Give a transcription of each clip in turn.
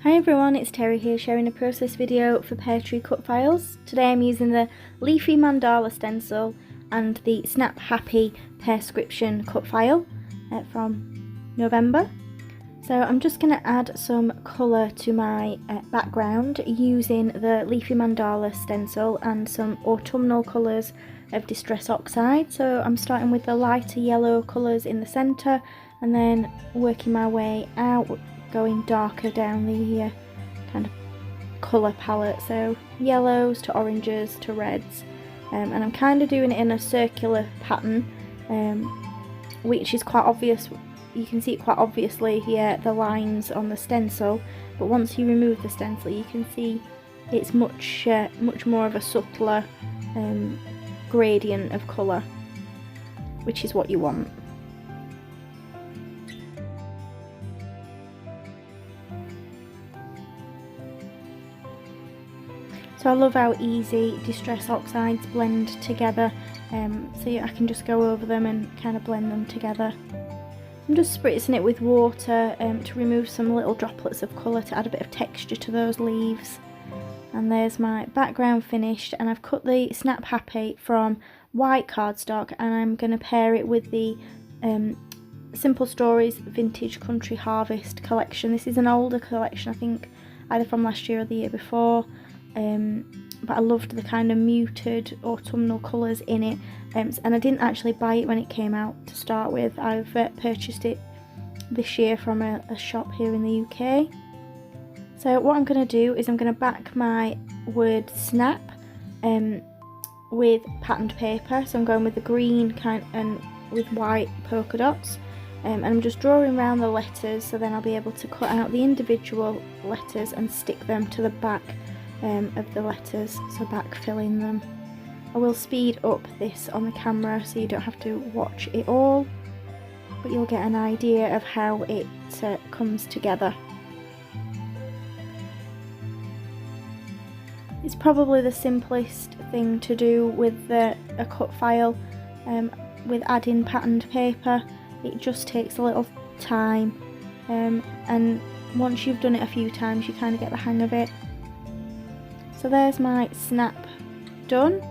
Hi everyone, it's Terry here sharing a process video for Peartree Cutfiles. Today I'm using the Leafy Mandala stencil and the Snap Happy Pearscription cut file from November. So I'm just going to add some colour to my background using the Leafy Mandala stencil and some autumnal colours of Distress Oxide. So I'm starting with the lighter yellow colours in the centre and then working my way out, going darker down the kind of colour palette, so yellows to oranges to reds, and I'm kind of doing it in a circular pattern, which is quite obvious. You can see it quite obviously here, the lines on the stencil, but once you remove the stencil you can see it's much more of a subtler gradient of colour, which is what you want. So I love how easy Distress Oxides blend together, so I can just go over them and kind of blend them together. I'm just spritzing it with water to remove some little droplets of colour to add a bit of texture to those leaves. And there's my background finished, and I've cut the Snap Happy from white cardstock and I'm going to pair it with the Simple Stories Vintage Country Harvest collection. This is an older collection, I think either from last year or the year before. But I loved the kind of muted autumnal colours in it, and I didn't actually buy it when it came out to start with. I've purchased it this year from a shop here in the UK. So what I'm going to do is I'm going to back my word snap with patterned paper, so I'm going with the green kind and with white polka dots, and I'm just drawing around the letters, so then I'll be able to cut out the individual letters and stick them to the back of the letters, so backfilling them. I will speed up this on the camera so you don't have to watch it all, but you'll get an idea of how it comes together. It's probably the simplest thing to do with a cut file, with adding patterned paper. It just takes a little time, and once you've done it a few times you kind of get the hang of it. So there's my snap done,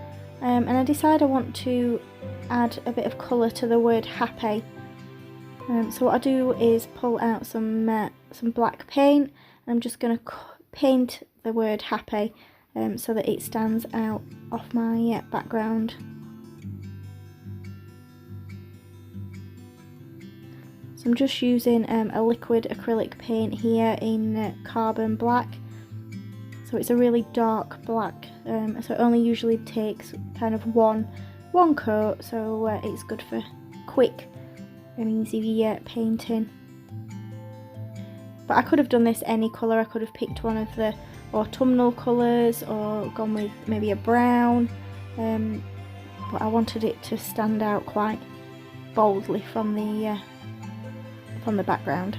and I decide I want to add a bit of colour to the word happy. So what I do is pull out some black paint, and I'm just going to paint the word happy so that it stands out off my background. So I'm just using a liquid acrylic paint here in carbon black. So it's a really dark black, so it only usually takes kind of one coat, so it's good for quick and easy painting. But I could have done this any colour. I could have picked one of the autumnal colours or gone with maybe a brown, but I wanted it to stand out quite boldly from the background.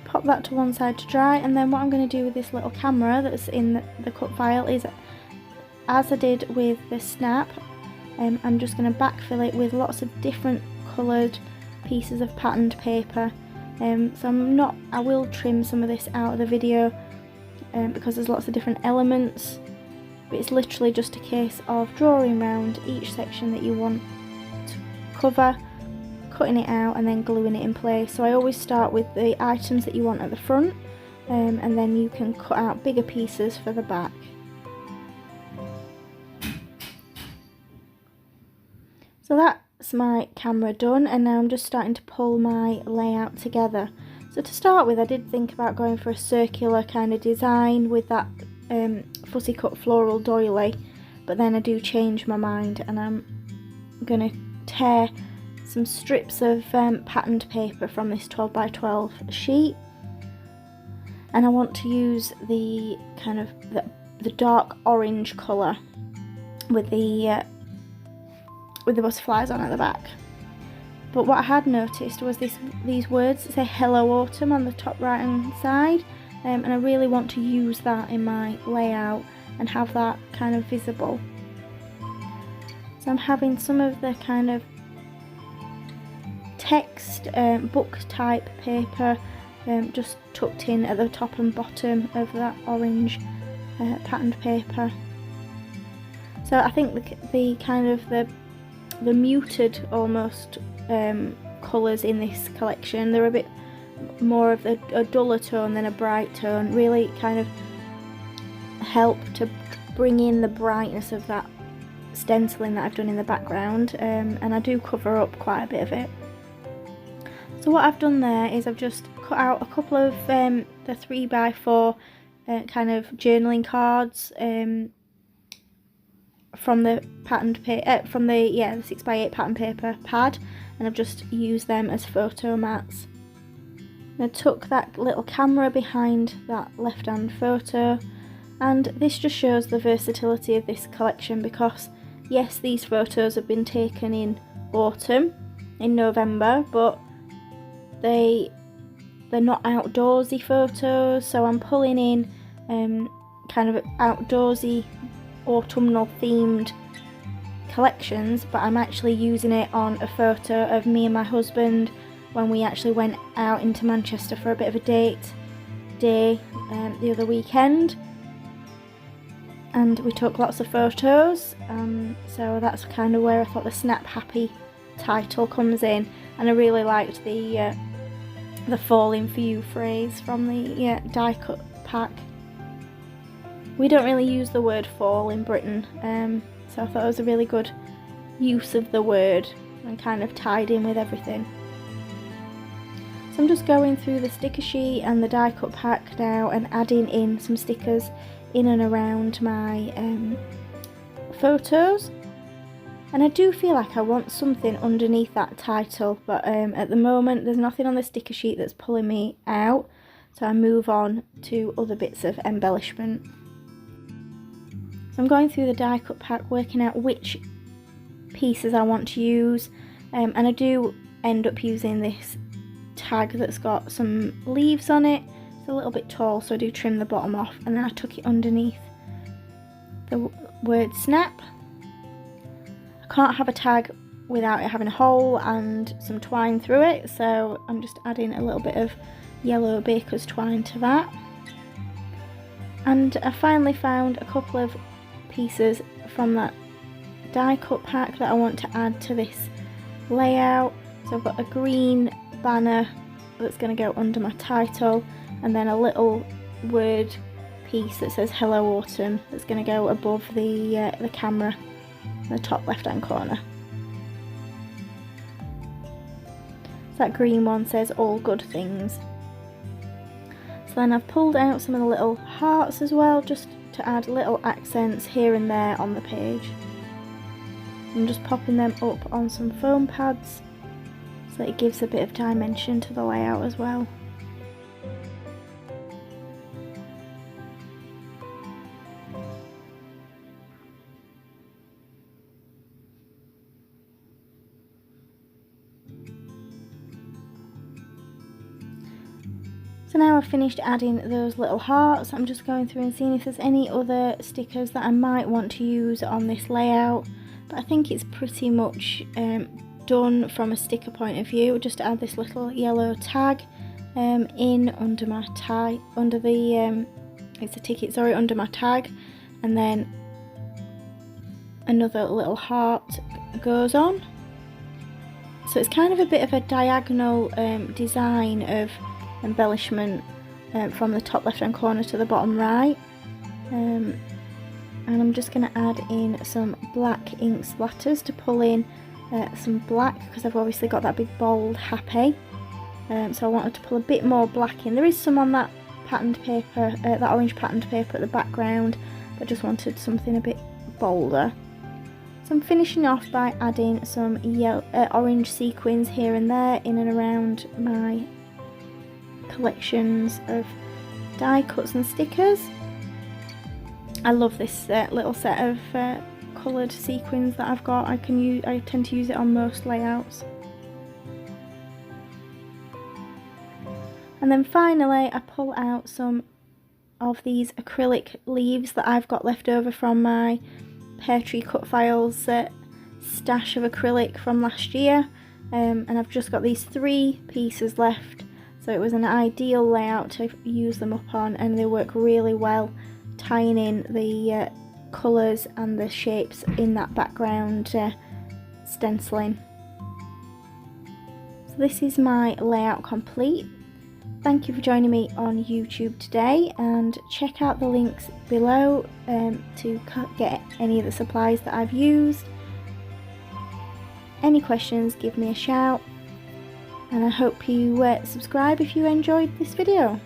Pop that to one side to dry, and then what I'm going to do with this little camera that's in the cut file is, as I did with the snap, I'm just going to backfill it with lots of different coloured pieces of patterned paper. So I will trim some of this out of the video because there's lots of different elements, but it's literally just a case of drawing around each section that you want to cover, cutting it out and then gluing it in place. So I always start with the items that you want at the front, and then you can cut out bigger pieces for the back. So that's my camera done, and now I'm just starting to pull my layout together. So to start with, I did think about going for a circular kind of design with that fussy cut floral doily, but then I do change my mind and I'm going to tear some strips of patterned paper from this 12x12 sheet, and I want to use the kind of the dark orange colour with the butterflies on at the back. But what I had noticed was these words that say Hello Autumn on the top right hand side, and I really want to use that in my layout and have that kind of visible. So I'm having some of the kind of text book type paper just tucked in at the top and bottom of that orange patterned paper. So I think the kind of the muted almost colours in this collection, they're a bit more of a duller tone than a bright tone, really kind of help to bring in the brightness of that stenciling that I've done in the background, and I do cover up quite a bit of it. So what I've done there is I've just cut out a couple of the 3x4 kind of journaling cards from the patterned paper, from the 6x8 pattern paper pad, and I've just used them as photo mats. And I took that little camera behind that left hand photo, and this just shows the versatility of this collection, because yes, these photos have been taken in autumn, in November, but they're not outdoorsy photos, so I'm pulling in kind of outdoorsy autumnal themed collections, but I'm actually using it on a photo of me and my husband when we actually went out into Manchester for a bit of a date day the other weekend, and we took lots of photos, so that's kind of where I thought the Snap Happy title comes in. And I really liked the falling for you phrase from the die cut pack. We don't really use the word fall in Britain, so I thought it was a really good use of the word and kind of tied in with everything. So I'm just going through the sticker sheet and the die cut pack now and adding in some stickers in and around my photos. And I do feel like I want something underneath that title, but at the moment there's nothing on the sticker sheet that's pulling me out, so I move on to other bits of embellishment. So I'm going through the die cut pack, working out which pieces I want to use, and I do end up using this tag that's got some leaves on it. It's a little bit tall, so I do trim the bottom off, and then I tuck it underneath the word snap. I can't have a tag without it having a hole and some twine through it, so I'm just adding a little bit of yellow baker's twine to that. And I finally found a couple of pieces from that die cut pack that I want to add to this layout. So I've got a green banner that's going to go under my title, and then a little word piece that says Hello Autumn that's going to go above the camera in the top left hand corner. So that green one says All Good Things. So then I've pulled out some of the little hearts as well, just to add little accents here and there on the page. I'm just popping them up on some foam pads so that it gives a bit of dimension to the layout as well. So now I've finished adding those little hearts, I'm just going through and seeing if there's any other stickers that I might want to use on this layout, but I think it's pretty much done from a sticker point of view. Just to add this little yellow tag in under my tag, under the it's a ticket, sorry, under my tag, and then another little heart goes on. So it's kind of a bit of a diagonal design of embellishment from the top left hand corner to the bottom right, and I'm just going to add in some black ink splatters to pull in some black, because I've obviously got that big bold happy, so I wanted to pull a bit more black in. There is some on that patterned paper, that orange patterned paper at the background, but just wanted something a bit bolder. So I'm finishing off by adding some orange sequins here and there in and around my collections of die cuts and stickers. I love this little set of coloured sequins that I've got. I tend to use it on most layouts. And then finally I pull out some of these acrylic leaves that I've got left over from my Peartree Cutfiles stash of acrylic from last year, and I've just got these 3 pieces left So it was an ideal layout to use them up on, and they work really well tying in the colours and the shapes in that background stenciling. So this is my layout complete. Thank you for joining me on YouTube today, and check out the links below to get any of the supplies that I've used. Any questions, give me a shout, and I hope you subscribe if you enjoyed this video.